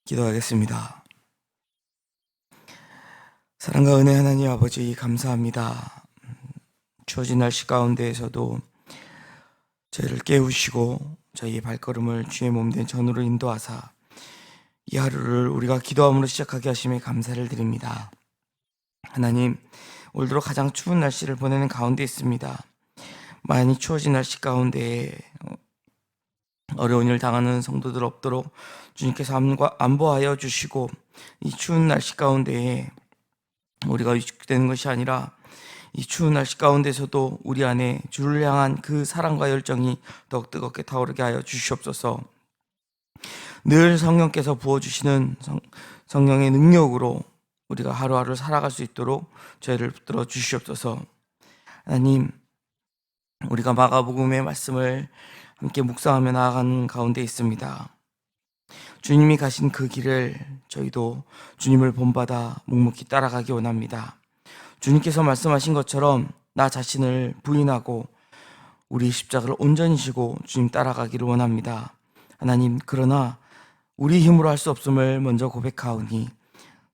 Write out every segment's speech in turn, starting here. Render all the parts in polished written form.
기도하겠습니다. 사랑과 은혜 하나님 아버지 감사합니다. 추워진 날씨 가운데에서도 저희를 깨우시고 저희의 발걸음을 주의 몸된 전으로 인도하사 이 하루를 우리가 기도함으로 시작하게 하심에 감사를 드립니다. 하나님, 올 들어 가장 추운 날씨를 보내는 가운데 있습니다. 많이 추워진 날씨 가운데 어려운 일 당하는 성도들 없도록 주님께서 안보하여 주시고, 이 추운 날씨 가운데에 우리가 위축되는 것이 아니라 이 추운 날씨 가운데서도 우리 안에 주를 향한 그 사랑과 열정이 더욱 뜨겁게 타오르게 하여 주시옵소서. 늘 성령께서 부어주시는 성령의 능력으로 우리가 하루하루 살아갈 수 있도록 저희를 붙들어 주시옵소서. 하나님, 우리가 마가복음의 말씀을 함께 묵상하며 나아가는 가운데 있습니다. 주님이 가신 그 길을 저희도 주님을 본받아 묵묵히 따라가기 원합니다. 주님께서 말씀하신 것처럼 나 자신을 부인하고 우리 십자가를 온전히 지고 주님 따라가기를 원합니다. 하나님, 그러나 우리 힘으로 할 수 없음을 먼저 고백하오니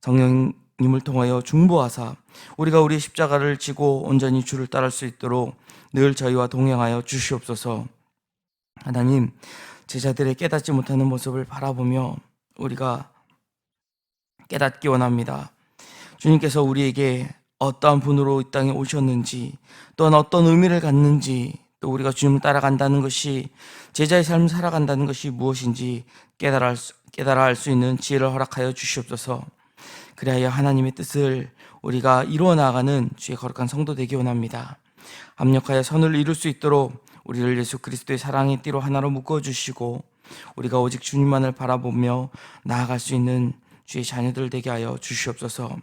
성령님을 통하여 중보하사 우리가 우리 십자가를 지고 온전히 주를 따를 수 있도록 늘 저희와 동행하여 주시옵소서. 하나님, 제자들의 깨닫지 못하는 모습을 바라보며 우리가 깨닫기 원합니다. 주님께서 우리에게 어떠한 분으로 이 땅에 오셨는지, 또한 어떤 의미를 갖는지, 또 우리가 주님을 따라간다는 것이, 제자의 삶을 살아간다는 것이 무엇인지 깨달아 알 수 있는 지혜를 허락하여 주시옵소서. 그리하여 하나님의 뜻을 우리가 이루어 나가는 주의 거룩한 성도 되기 원합니다. 합력하여 선을 이룰 수 있도록 우리를 예수 그리스도의 사랑의 띠로 하나로 묶어주시고, 우리가 오직 주님만을 바라보며 나아갈 수 있는 주의 자녀들 되게 하여 주시옵소서.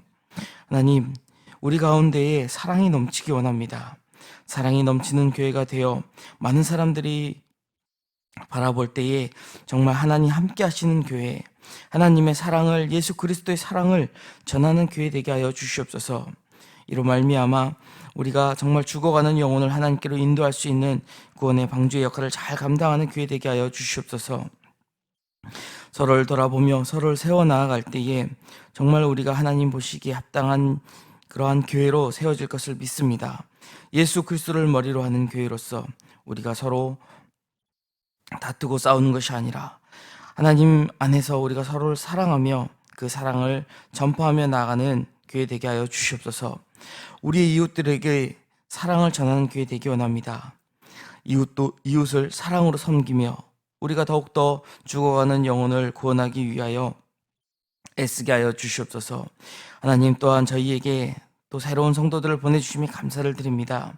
하나님, 우리 가운데에 사랑이 넘치기 원합니다. 사랑이 넘치는 교회가 되어 많은 사람들이 바라볼 때에 정말 하나님 함께 하시는 교회, 하나님의 사랑을, 예수 그리스도의 사랑을 전하는 교회 되게 하여 주시옵소서. 이로 말미암아 우리가 정말 죽어가는 영혼을 하나님께로 인도할 수 있는 구원의 방주의 역할을 잘 감당하는 교회 되게 하여 주시옵소서. 서로를 돌아보며 서로를 세워 나아갈 때에 정말 우리가 하나님 보시기에 합당한 그러한 교회로 세워질 것을 믿습니다. 예수 그리스도를 머리로 하는 교회로서 우리가 서로 다투고 싸우는 것이 아니라 하나님 안에서 우리가 서로를 사랑하며 그 사랑을 전파하며 나아가는 교회 되게 하여 주시옵소서. 우리의 이웃들에게 사랑을 전하는 교회 되기 원합니다. 이웃을 사랑으로 섬기며 우리가 더욱더 죽어가는 영혼을 구원하기 위하여 애쓰게 하여 주시옵소서. 하나님, 또한 저희에게 또 새로운 성도들을 보내주심에 감사를 드립니다.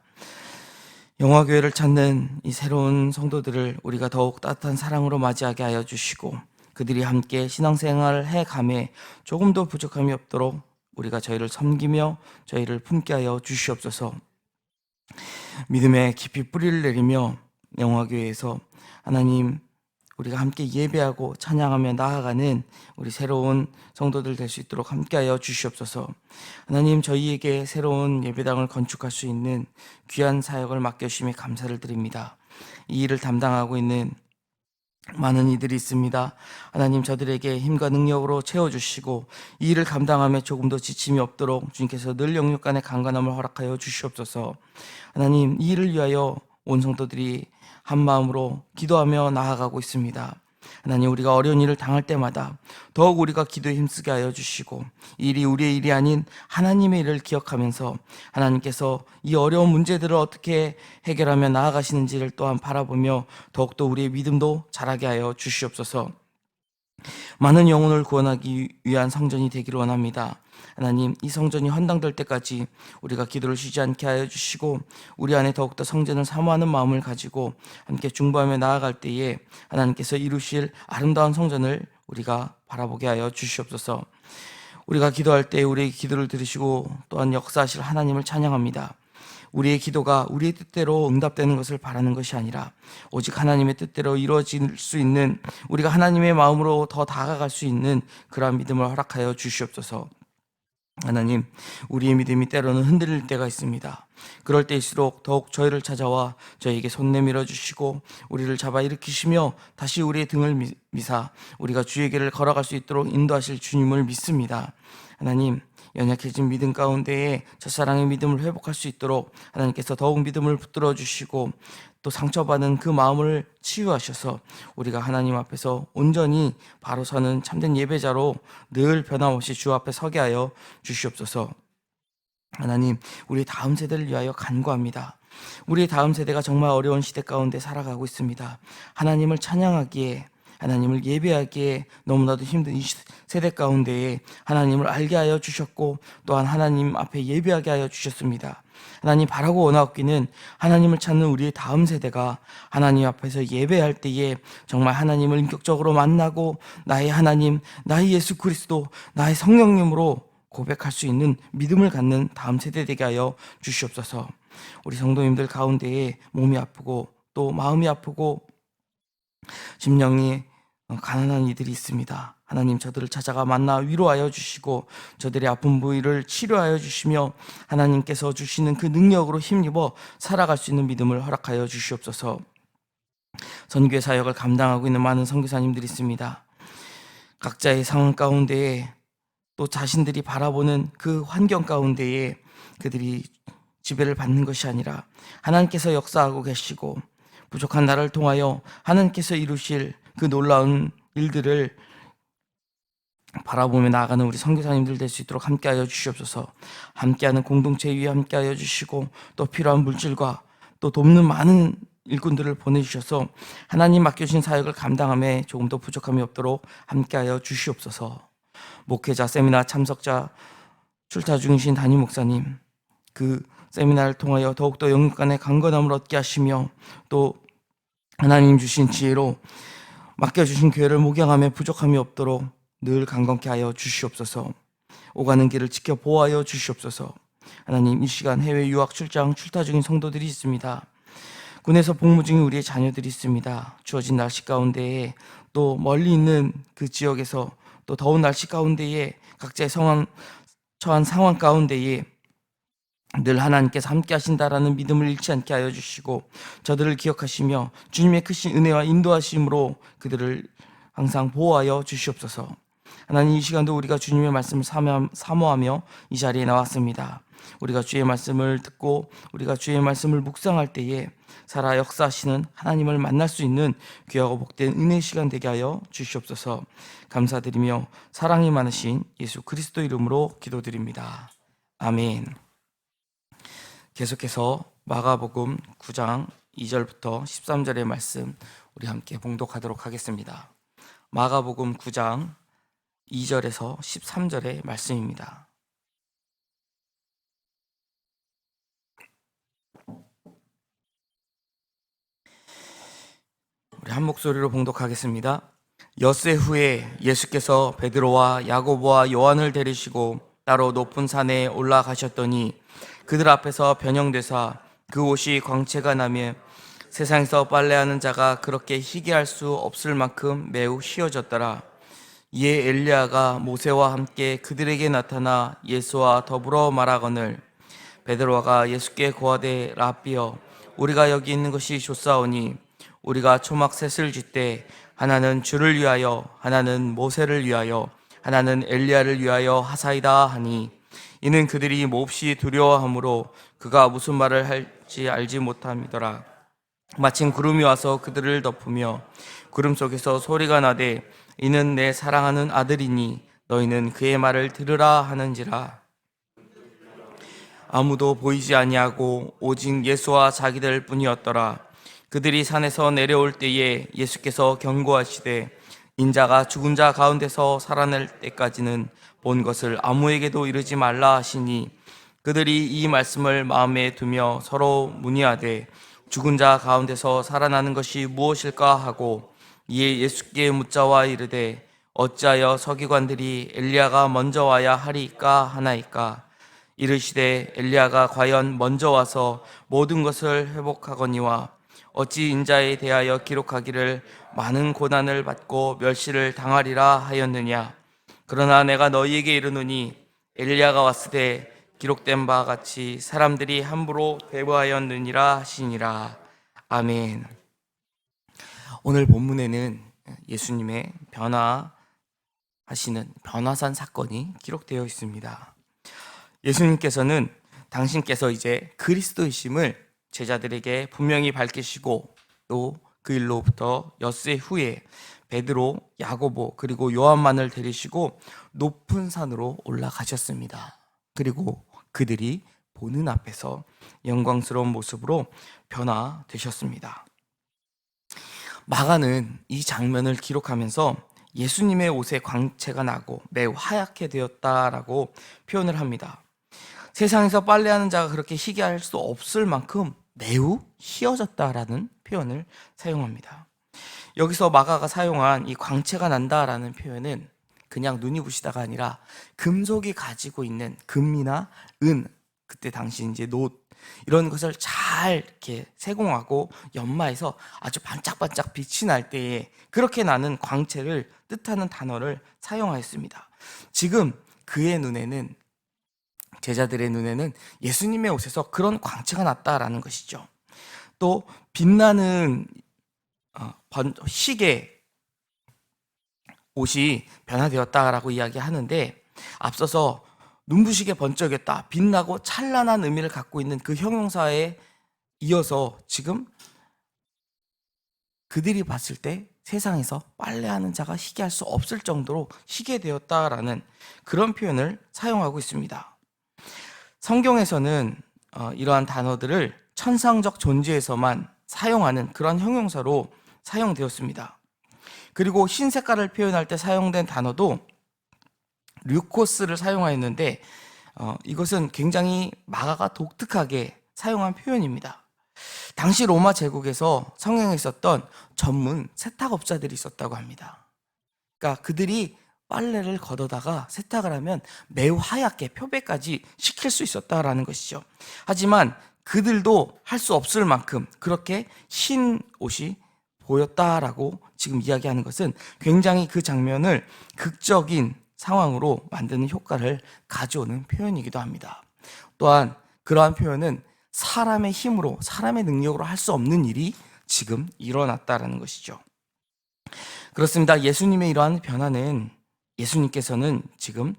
영화교회를 찾는 이 새로운 성도들을 우리가 더욱 따뜻한 사랑으로 맞이하게 하여 주시고, 그들이 함께 신앙생활을 해감에 조금도 부족함이 없도록 우리가 저희를 섬기며 저희를 품게 하여 주시옵소서. 믿음에 깊이 뿌리를 내리며 영화교회에서 하나님, 우리가 함께 예배하고 찬양하며 나아가는 우리 새로운 성도들 될 수 있도록 함께하여 주시옵소서. 하나님, 저희에게 새로운 예배당을 건축할 수 있는 귀한 사역을 맡겨주심에 감사를 드립니다. 이 일을 담당하고 있는 많은 이들이 있습니다. 하나님, 저들에게 힘과 능력으로 채워주시고 이 일을 감당하며 조금도 지침이 없도록 주님께서 늘 영육 간의 강건함을 허락하여 주시옵소서. 하나님, 이 일을 위하여 온 성도들이 한 마음으로 기도하며 나아가고 있습니다. 하나님, 우리가 어려운 일을 당할 때마다 더욱 우리가 기도에 힘쓰게 하여 주시고, 이 일이 우리의 일이 아닌 하나님의 일을 기억하면서 하나님께서 이 어려운 문제들을 어떻게 해결하며 나아가시는지를 또한 바라보며 더욱더 우리의 믿음도 자라게 하여 주시옵소서. 많은 영혼을 구원하기 위한 성전이 되기를 원합니다. 하나님, 이 성전이 헌당될 때까지 우리가 기도를 쉬지 않게 하여 주시고, 우리 안에 더욱더 성전을 사모하는 마음을 가지고 함께 중보하며 나아갈 때에 하나님께서 이루실 아름다운 성전을 우리가 바라보게 하여 주시옵소서. 우리가 기도할 때 우리의 기도를 들으시고 또한 역사하실 하나님을 찬양합니다. 우리의 기도가 우리의 뜻대로 응답되는 것을 바라는 것이 아니라 오직 하나님의 뜻대로 이루어질 수 있는, 우리가 하나님의 마음으로 더 다가갈 수 있는 그러한 믿음을 허락하여 주시옵소서. 하나님, 우리의 믿음이 때로는 흔들릴 때가 있습니다. 그럴 때일수록 더욱 저희를 찾아와 저희에게 손 내밀어 주시고 우리를 잡아 일으키시며 다시 우리의 등을 미사 우리가 주의 길을 걸어갈 수 있도록 인도하실 주님을 믿습니다. 하나님, 연약해진 믿음 가운데에 첫사랑의 믿음을 회복할 수 있도록 하나님께서 더욱 믿음을 붙들어 주시고 또 상처받은 그 마음을 치유하셔서 우리가 하나님 앞에서 온전히 바로 서는 참된 예배자로 늘 변함없이 주 앞에 서게 하여 주시옵소서. 하나님, 우리 다음 세대를 위하여 간구합니다. 우리의 다음 세대가 정말 어려운 시대 가운데 살아가고 있습니다. 하나님을 찬양하기에, 하나님을 예배하기에 너무나도 힘든 이 세대 가운데에 하나님을 알게 하여 주셨고 또한 하나님 앞에 예배하게 하여 주셨습니다. 하나님, 바라고 원하옵기는 하나님을 찾는 우리의 다음 세대가 하나님 앞에서 예배할 때에 정말 하나님을 인격적으로 만나고 나의 하나님, 나의 예수 그리스도, 나의 성령님으로 고백할 수 있는 믿음을 갖는 다음 세대 되게 하여 주시옵소서. 우리 성도님들 가운데에 몸이 아프고 또 마음이 아프고 심령이 가난한 이들이 있습니다. 하나님, 저들을 찾아가 만나 위로하여 주시고 저들의 아픈 부위를 치료하여 주시며 하나님께서 주시는 그 능력으로 힘입어 살아갈 수 있는 믿음을 허락하여 주시옵소서. 선교의 사역을 감당하고 있는 많은 선교사님들이 있습니다. 각자의 상황 가운데에 또 자신들이 바라보는 그 환경 가운데에 그들이 지배를 받는 것이 아니라 하나님께서 역사하고 계시고 부족한 나를 통하여 하나님께서 이루실 그 놀라운 일들을 바라보며 나아가는 우리 선교사님들 될 수 있도록 함께하여 주시옵소서. 함께하는 공동체 위에 함께하여 주시고 또 필요한 물질과 또 돕는 많은 일꾼들을 보내주셔서 하나님 맡겨주신 사역을 감당함에 조금 더 부족함이 없도록 함께하여 주시옵소서. 목회자, 세미나 참석자, 출타 중이신 담임 목사님, 그 세미나를 통하여 더욱더 영육 간의 강건함을 얻게 하시며 또 하나님 주신 지혜로 맡겨주신 교회를 목양하며 부족함이 없도록 늘 강건케 하여 주시옵소서. 오가는 길을 지켜 보호하여 주시옵소서. 하나님, 이 시간 해외 유학 출장 출타 중인 성도들이 있습니다. 군에서 복무 중인 우리의 자녀들이 있습니다. 주어진 날씨 가운데에 또 멀리 있는 그 지역에서 또 더운 날씨 가운데에 각자의 처한 상황 가운데에 늘 하나님께서 함께 하신다라는 믿음을 잃지 않게 하여 주시고 저들을 기억하시며 주님의 크신 은혜와 인도하심으로 그들을 항상 보호하여 주시옵소서. 하나님, 이 시간도 우리가 주님의 말씀을 사모하며 이 자리에 나왔습니다. 우리가 주의 말씀을 듣고 우리가 주의 말씀을 묵상할 때에 살아 역사하시는 하나님을 만날 수 있는 귀하고 복된 은혜의 시간 되게 하여 주시옵소서. 감사드리며 사랑이 많으신 예수 그리스도 이름으로 기도드립니다. 아멘. 계속해서 마가복음 9장 2절부터 13절의 말씀 우리 함께 봉독하도록 하겠습니다. 마가복음 9장 2절에서 13절의 말씀입니다. 우리 한 목소리로 봉독하겠습니다. 엿새 후에 예수께서 베드로와 야고보와 요한을 데리시고 따로 높은 산에 올라가셨더니 그들 앞에서 변형되사 그 옷이 광채가 나며 세상에서 빨래하는 자가 그렇게 희게 할 수 없을 만큼 매우 희어졌더라. 이에 엘리야가 모세와 함께 그들에게 나타나 예수와 더불어 말하거늘 베드로가 예수께 고하되 랍비여, 우리가 여기 있는 것이 좋사오니 우리가 초막 셋을 짓되 하나는 주를 위하여 하나는 모세를 위하여 하나는 엘리야를 위하여 하사이다 하니 이는 그들이 몹시 두려워하므로 그가 무슨 말을 할지 알지 못함이더라. 마침 구름이 와서 그들을 덮으며 구름 속에서 소리가 나되 이는 내 사랑하는 아들이니 너희는 그의 말을 들으라 하는지라. 아무도 보이지 아니하고 오직 예수와 자기들 뿐이었더라. 그들이 산에서 내려올 때에 예수께서 경고하시되 인자가 죽은 자 가운데서 살아날 때까지는 본 것을 아무에게도 이르지 말라 하시니 그들이 이 말씀을 마음에 두며 서로 문의하되 죽은 자 가운데서 살아나는 것이 무엇일까 하고 이에 예수께 묻자와 이르되 어찌하여 서기관들이 엘리야가 먼저 와야 하리까 하나이까. 이르시되 엘리야가 과연 먼저 와서 모든 것을 회복하거니와 어찌 인자에 대하여 기록하기를 많은 고난을 받고 멸시를 당하리라 하였느냐. 그러나 내가 너희에게 이르노니 엘리야가 왔을 때 기록된 바와 같이 사람들이 함부로 대부하였느니라 하시니라. 아멘. 오늘 본문에는 예수님의 변화하시는 변화산 사건이 기록되어 있습니다. 예수님께서는 당신께서 이제 그리스도이심을 제자들에게 분명히 밝히시고 또 그 일로부터 엿새 후에 베드로, 야고보 그리고 요한만을 데리시고 높은 산으로 올라가셨습니다. 그리고 그들이 보는 앞에서 영광스러운 모습으로 변화되셨습니다. 마가는 이 장면을 기록하면서 예수님의 옷에 광채가 나고 매우 하얗게 되었다라고 표현을 합니다. 세상에서 빨래하는 자가 그렇게 희게 할 수 없을 만큼 매우 희어졌다라는 표현을 사용합니다. 여기서 마가가 사용한 이 광채가 난다라는 표현은 그냥 눈이 부시다가 아니라 금속이 가지고 있는 금이나 은, 그때 당시 이제 놋 이런 것을 잘 이렇게 세공하고 연마해서 아주 반짝반짝 빛이 날 때에 그렇게 나는 광채를 뜻하는 단어를 사용하였습니다. 지금 그의 눈에는, 제자들의 눈에는 예수님의 옷에서 그런 광채가 났다라는 것이죠. 또 빛나는 시계 옷이 변화되었다라고 이야기하는데, 앞서서 눈부시게 번쩍였다, 빛나고 찬란한 의미를 갖고 있는 그 형용사에 이어서 지금 그들이 봤을 때 세상에서 빨래하는 자가 희게 할 수 없을 정도로 희게 되었다라는 그런 표현을 사용하고 있습니다. 성경에서는 이러한 단어들을 천상적 존재에서만 사용하는 그런 형용사로 사용되었습니다. 그리고 흰 색깔을 표현할 때 사용된 단어도 류코스를 사용하였는데 이것은 굉장히 마가가 독특하게 사용한 표현입니다. 당시 로마 제국에서 성행에 있었던 전문 세탁업자들이 있었다고 합니다. 그러니까 그들이 빨래를 걷어다가 세탁을 하면 매우 하얗게 표백까지 시킬 수 있었다라는 것이죠. 하지만 그들도 할 수 없을 만큼 그렇게 흰 옷이 보였다라고 지금 이야기하는 것은 굉장히 그 장면을 극적인 상황으로 만드는 효과를 가져오는 표현이기도 합니다. 또한 그러한 표현은 사람의 힘으로, 사람의 능력으로 할 수 없는 일이 지금 일어났다라는 것이죠. 그렇습니다. 예수님의 이러한 변화는, 예수님께서는 지금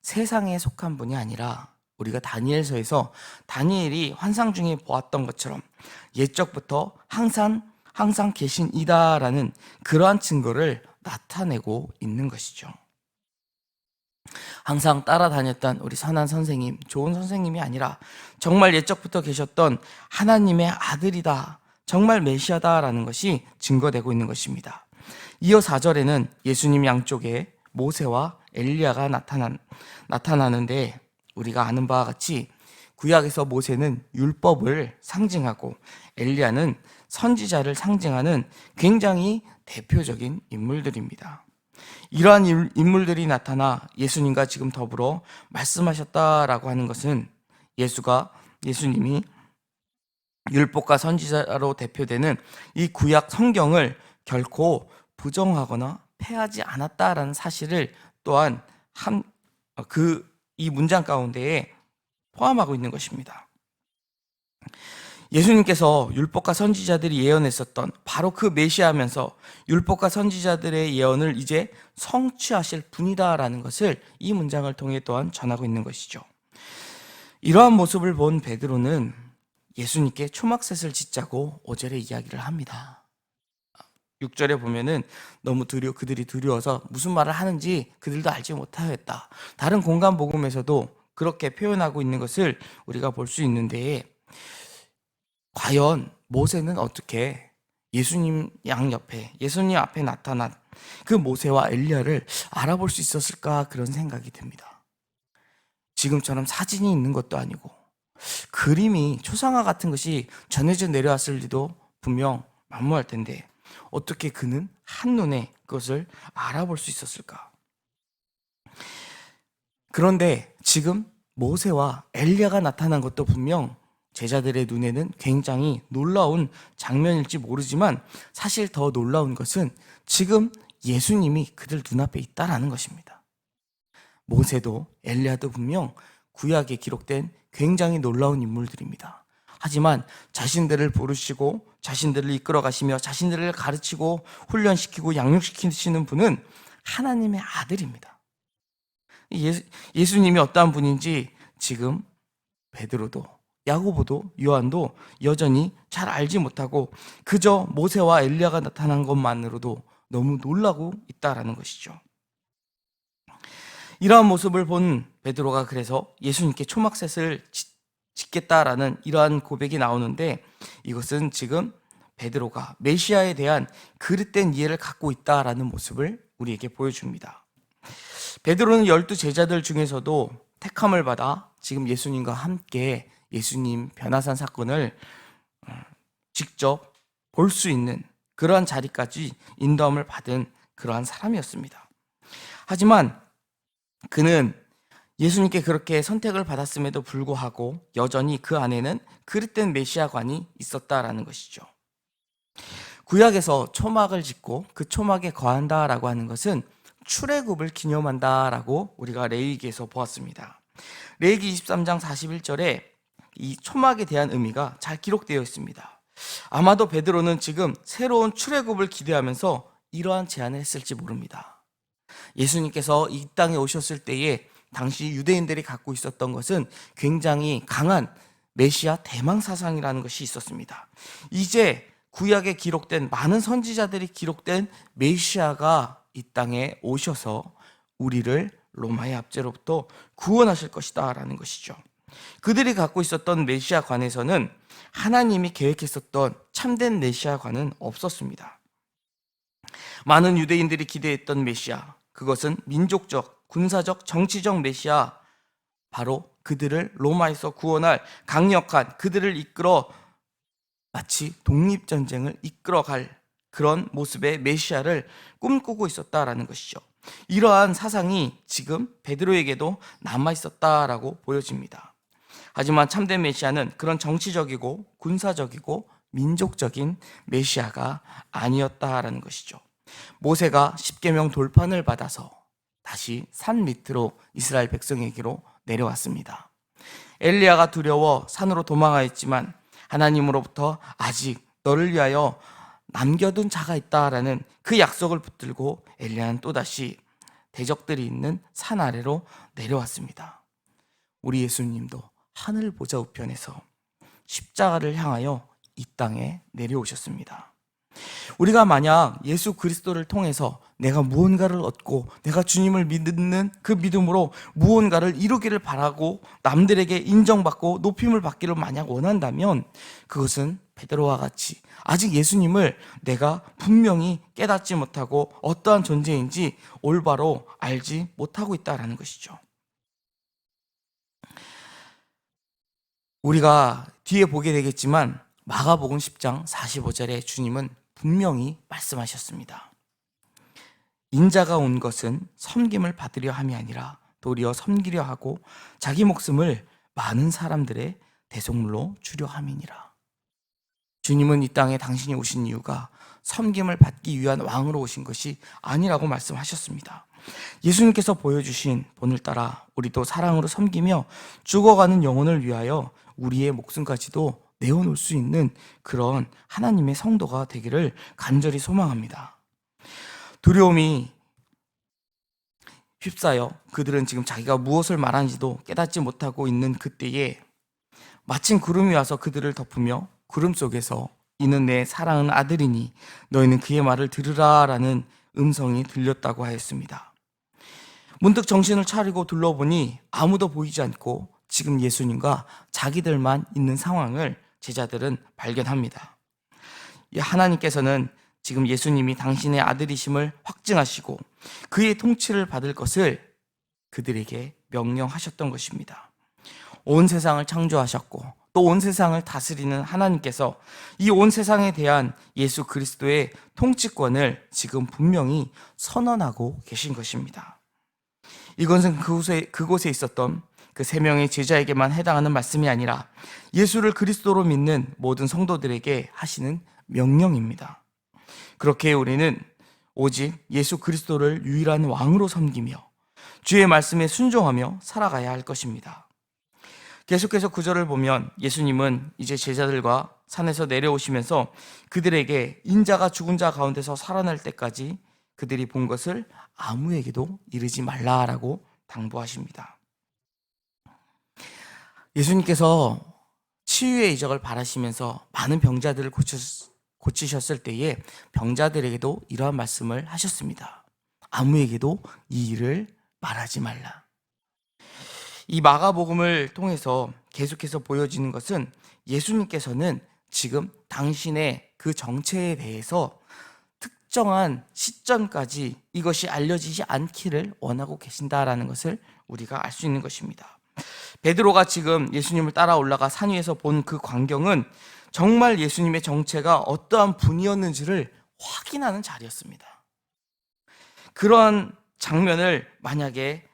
세상에 속한 분이 아니라 우리가 다니엘서에서 다니엘이 환상 중에 보았던 것처럼 옛적부터 항상 계신 이다라는 그러한 증거를 나타내고 있는 것이죠. 항상 따라다녔던 우리 선한 선생님, 좋은 선생님이 아니라 정말 옛적부터 계셨던 하나님의 아들이다, 정말 메시아다라는 것이 증거되고 있는 것입니다. 이어 4절에는 예수님 양쪽에 모세와 엘리야가 나타나는데, 우리가 아는 바와 같이 구약에서 모세는 율법을 상징하고 엘리야는 선지자를 상징하는 굉장히 대표적인 인물들입니다. 이러한 인물들이 나타나 예수님과 지금 더불어 말씀하셨다라고 하는 것은 예수님이 율법과 선지자로 대표되는 이 구약 성경을 결코 부정하거나 폐하지 않았다라는 사실을 또한 이 문장 가운데에 포함하고 있는 것입니다. 예수님께서 율법과 선지자들이 예언했었던 바로 그 메시아면서 율법과 선지자들의 예언을 이제 성취하실 분이다라는 것을 이 문장을 통해 또한 전하고 있는 것이죠. 이러한 모습을 본 베드로는 예수님께 초막셋을 짓자고 5절에 이야기를 합니다. 6절에 보면은 너무 그들이 두려워서 무슨 말을 하는지 그들도 알지 못하였다. 다른 공간 복음에서도 그렇게 표현하고 있는 것을 우리가 볼 수 있는데, 과연 모세는 어떻게 예수님 앞에 나타난 그 모세와 엘리야를 알아볼 수 있었을까, 그런 생각이 듭니다. 지금처럼 사진이 있는 것도 아니고 그림이, 초상화 같은 것이 전해져 내려왔을 리도 분명 만무할 텐데 어떻게 그는 한눈에 그것을 알아볼 수 있었을까? 그런데 지금 모세와 엘리야가 나타난 것도 분명 제자들의 눈에는 굉장히 놀라운 장면일지 모르지만, 사실 더 놀라운 것은 지금 예수님이 그들 눈앞에 있다라는 것입니다. 모세도 엘리야도 분명 구약에 기록된 굉장히 놀라운 인물들입니다. 하지만 자신들을 부르시고 자신들을 이끌어 가시며 자신들을 가르치고 훈련시키고 양육시키시는 분은 하나님의 아들입니다. 예수님이 어떠한 분인지 지금 베드로도 야고보도 요한도 여전히 잘 알지 못하고 그저 모세와 엘리야가 나타난 것만으로도 너무 놀라고 있다라는 것이죠. 이러한 모습을 본 베드로가 그래서 예수님께 초막셋을 짓겠다라는 이러한 고백이 나오는데, 이것은 지금 베드로가 메시아에 대한 그릇된 이해를 갖고 있다라는 모습을 우리에게 보여줍니다. 베드로는 12 제자들 중에서도 택함을 받아 지금 예수님과 함께 예수님 변화산 사건을 직접 볼 수 있는 그러한 자리까지 인도함을 받은 그러한 사람이었습니다. 하지만 그는 예수님께 그렇게 선택을 받았음에도 불구하고 여전히 그 안에는 그릇된 메시아관이 있었다라는 것이죠. 구약에서 초막을 짓고 그 초막에 거한다라고 하는 것은 출애굽을 기념한다라고 우리가 레위기에서 보았습니다. 레위기 23장 41절에 이 초막에 대한 의미가 잘 기록되어 있습니다. 아마도 베드로는 지금 새로운 출애굽을 기대하면서 이러한 제안을 했을지 모릅니다. 예수님께서 이 땅에 오셨을 때에 당시 유대인들이 갖고 있었던 것은 굉장히 강한 메시아 대망 사상이라는 것이 있었습니다. 이제 구약에 기록된 많은 선지자들이 기록된 메시아가 이 땅에 오셔서 우리를 로마의 압제로부터 구원하실 것이다 라는 것이죠. 그들이 갖고 있었던 메시아관에서는 하나님이 계획했었던 참된 메시아관은 없었습니다. 많은 유대인들이 기대했던 메시아, 그것은 민족적, 군사적, 정치적 메시아, 바로 그들을 로마에서 구원할 강력한, 그들을 이끌어 마치 독립전쟁을 이끌어갈 그런 모습의 메시아를 꿈꾸고 있었다라는 것이죠. 이러한 사상이 지금 베드로에게도 남아있었다라고 보여집니다. 하지만 참된 메시아는 그런 정치적이고 군사적이고 민족적인 메시아가 아니었다라는 것이죠. 모세가 십계명 돌판을 받아서 다시 산 밑으로 이스라엘 백성에게로 내려왔습니다. 엘리야가 두려워 산으로 도망하였지만 하나님으로부터 아직 너를 위하여 남겨둔 자가 있다라는 그 약속을 붙들고 엘리야는 또다시 대적들이 있는 산 아래로 내려왔습니다. 우리 예수님도 하늘 보좌 우편에서 십자가를 향하여 이 땅에 내려오셨습니다. 우리가 만약 예수 그리스도를 통해서 내가 무언가를 얻고 내가 주님을 믿는 그 믿음으로 무언가를 이루기를 바라고 남들에게 인정받고 높임을 받기를 만약 원한다면 그것은 베드로와 같이 아직 예수님을 내가 분명히 깨닫지 못하고 어떠한 존재인지 올바로 알지 못하고 있다는 것이죠. 우리가 뒤에 보게 되겠지만 마가복음 10장 45절에 주님은 분명히 말씀하셨습니다. 인자가 온 것은 섬김을 받으려 함이 아니라 도리어 섬기려 하고 자기 목숨을 많은 사람들의 대속물로 주려 함이니라. 주님은 이 땅에 당신이 오신 이유가 섬김을 받기 위한 왕으로 오신 것이 아니라고 말씀하셨습니다. 예수님께서 보여주신 본을 따라 우리도 사랑으로 섬기며 죽어가는 영혼을 위하여 우리의 목숨까지도 내어놓을 수 있는 그런 하나님의 성도가 되기를 간절히 소망합니다. 두려움이 휩싸여 그들은 지금 자기가 무엇을 말하는지도 깨닫지 못하고 있는 그때에 마침 구름이 와서 그들을 덮으며 구름 속에서 이는 내 사랑하는 아들이니 너희는 그의 말을 들으라 라는 음성이 들렸다고 하였습니다. 문득 정신을 차리고 둘러보니 아무도 보이지 않고 지금 예수님과 자기들만 있는 상황을 제자들은 발견합니다. 하나님께서는 지금 예수님이 당신의 아들이심을 확증하시고 그의 통치를 받을 것을 그들에게 명령하셨던 것입니다. 온 세상을 창조하셨고 또 온 세상을 다스리는 하나님께서 이 온 세상에 대한 예수 그리스도의 통치권을 지금 분명히 선언하고 계신 것입니다. 이것은 그곳에 있었던 그 3명의 제자에게만 해당하는 말씀이 아니라 예수를 그리스도로 믿는 모든 성도들에게 하시는 명령입니다. 그렇게 우리는 오직 예수 그리스도를 유일한 왕으로 섬기며 주의 말씀에 순종하며 살아가야 할 것입니다. 계속해서 구절을 보면 예수님은 이제 제자들과 산에서 내려오시면서 그들에게 인자가 죽은 자 가운데서 살아날 때까지 그들이 본 것을 아무에게도 이르지 말라라고 당부하십니다. 예수님께서 치유의 이적을 바라시면서 많은 병자들을 고치셨을 때에 병자들에게도 이러한 말씀을 하셨습니다. 아무에게도 이 일을 말하지 말라. 이 마가복음을 통해서 계속해서 보여지는 것은 예수님께서는 지금 당신의 그 정체에 대해서 특정한 시점까지 이것이 알려지지 않기를 원하고 계신다라는 것을 우리가 알 수 있는 것입니다. 베드로가 지금 예수님을 따라 올라가 산 위에서 본 그 광경은 정말 예수님의 정체가 어떠한 분이었는지를 확인하는 자리였습니다. 그런 장면을 만약에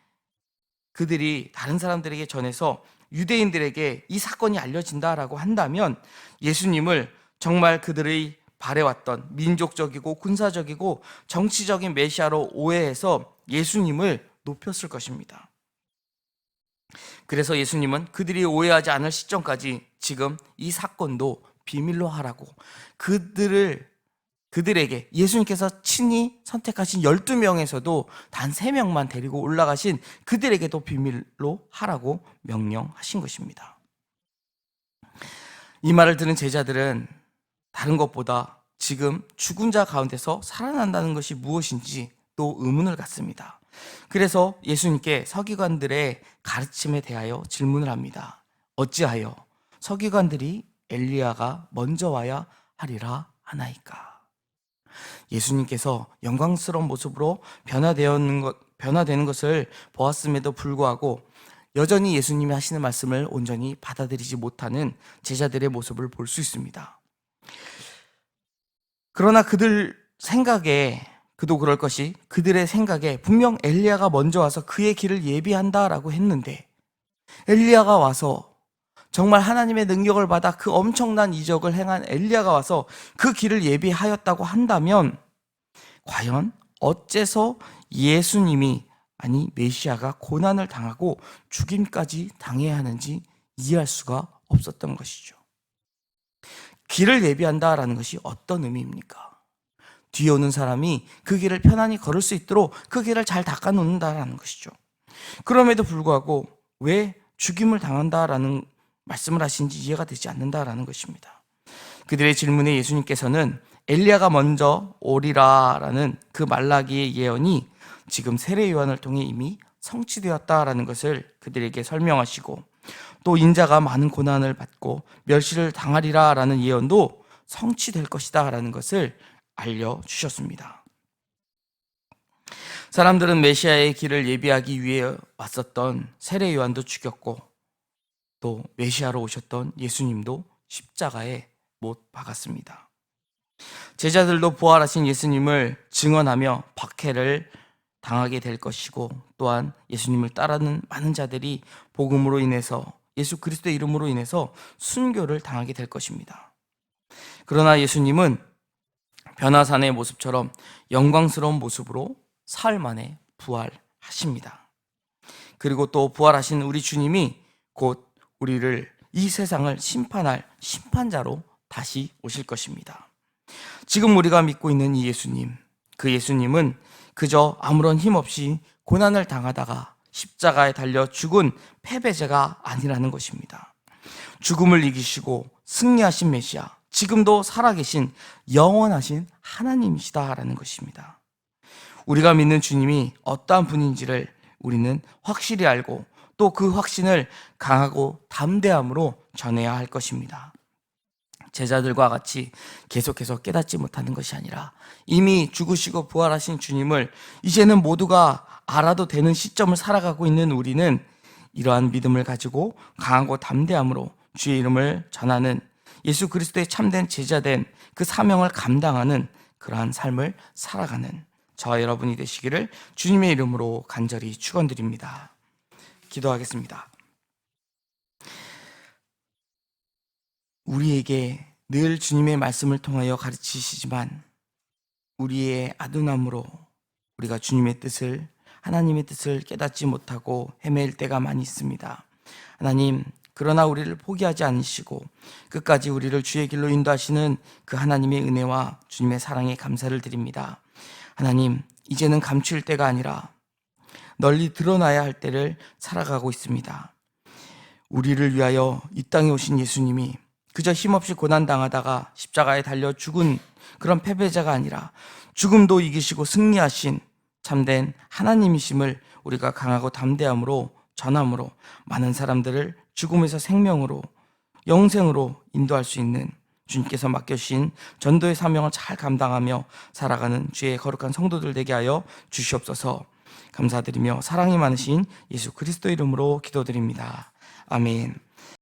그들이 다른 사람들에게 전해서 유대인들에게 이 사건이 알려진다라고 한다면 예수님을 정말 그들의 바래왔던 민족적이고 군사적이고 정치적인 메시아로 오해해서 예수님을 높였을 것입니다. 그래서 예수님은 그들이 오해하지 않을 시점까지 지금 이 사건도 비밀로 하라고 그들에게 예수님께서 친히 선택하신 12명에서도 단 3명만 데리고 올라가신 그들에게도 비밀로 하라고 명령하신 것입니다. 이 말을 들은 제자들은 다른 것보다 지금 죽은 자 가운데서 살아난다는 것이 무엇인지 또 의문을 갖습니다. 그래서 예수님께 서기관들의 가르침에 대하여 질문을 합니다. 어찌하여 서기관들이 엘리야가 먼저 와야 하리라 하나이까? 예수님께서 영광스러운 모습으로 변화되는 것을 보았음에도 불구하고 여전히 예수님이 하시는 말씀을 온전히 받아들이지 못하는 제자들의 모습을 볼 수 있습니다. 그러나 그들 생각에 그도 그럴 것이 그들의 생각에 분명 엘리야가 먼저 와서 그의 길을 예비한다라고 했는데 엘리야가 와서 정말 하나님의 능력을 받아 그 엄청난 이적을 행한 엘리야가 와서 그 길을 예비하였다고 한다면 과연 어째서 예수님이 아니 메시아가 고난을 당하고 죽임까지 당해야 하는지 이해할 수가 없었던 것이죠. 길을 예비한다라는 것이 어떤 의미입니까? 뒤에 오는 사람이 그 길을 편안히 걸을 수 있도록 그 길을 잘 닦아놓는다라는 것이죠. 그럼에도 불구하고 왜 죽임을 당한다라는 말씀을 하신지 이해가 되지 않는다라는 것입니다. 그들의 질문에 예수님께서는 엘리야가 먼저 오리라라는 그 말라기의 예언이 지금 세례 요한을 통해 이미 성취되었다라는 것을 그들에게 설명하시고 또 인자가 많은 고난을 받고 멸시를 당하리라라는 예언도 성취될 것이다라는 것을 알려주셨습니다. 사람들은 메시아의 길을 예비하기 위해 왔었던 세례 요한도 죽였고 또 메시아로 오셨던 예수님도 십자가에 못 박았습니다. 제자들도 부활하신 예수님을 증언하며 박해를 당하게 될 것이고 또한 예수님을 따르는 많은 자들이 복음으로 인해서 예수 그리스도의 이름으로 인해서 순교를 당하게 될 것입니다. 그러나 예수님은 변화산의 모습처럼 영광스러운 모습으로 사흘 만에 부활하십니다. 그리고 또 부활하신 우리 주님이 곧 우리를 이 세상을 심판할 심판자로 다시 오실 것입니다. 지금 우리가 믿고 있는 이 예수님, 그 예수님은 그저 아무런 힘 없이 고난을 당하다가 십자가에 달려 죽은 패배자가 아니라는 것입니다. 죽음을 이기시고 승리하신 메시아, 지금도 살아계신 영원하신 하나님이시다라는 것입니다. 우리가 믿는 주님이 어떠한 분인지를 우리는 확실히 알고 또 그 확신을 강하고 담대함으로 전해야 할 것입니다. 제자들과 같이 계속해서 깨닫지 못하는 것이 아니라 이미 죽으시고 부활하신 주님을 이제는 모두가 알아도 되는 시점을 살아가고 있는 우리는 이러한 믿음을 가지고 강하고 담대함으로 주의 이름을 전하는 예수 그리스도의 참된 제자된 그 사명을 감당하는 그러한 삶을 살아가는 저와 여러분이 되시기를 주님의 이름으로 간절히 축원드립니다. 기도하겠습니다. 우리에게 늘 주님의 말씀을 통하여 가르치시지만 우리의 아둔함으로 우리가 주님의 뜻을 하나님의 뜻을 깨닫지 못하고 헤매일 때가 많이 있습니다. 하나님, 그러나 우리를 포기하지 않으시고 끝까지 우리를 주의 길로 인도하시는 그 하나님의 은혜와 주님의 사랑에 감사를 드립니다. 하나님, 이제는 감출 때가 아니라 널리 드러나야 할 때를 살아가고 있습니다. 우리를 위하여 이 땅에 오신 예수님이 그저 힘없이 고난당하다가 십자가에 달려 죽은 그런 패배자가 아니라 죽음도 이기시고 승리하신 참된 하나님이심을 우리가 강하고 담대함으로 전함으로 많은 사람들을 죽음에서 생명으로 영생으로 인도할 수 있는 주님께서 맡겨주신 전도의 사명을 잘 감당하며 살아가는 주의 거룩한 성도들 되게 하여 주시옵소서. 감사드리며 사랑이 많으신 예수 그리스도 이름으로 기도드립니다. 아멘.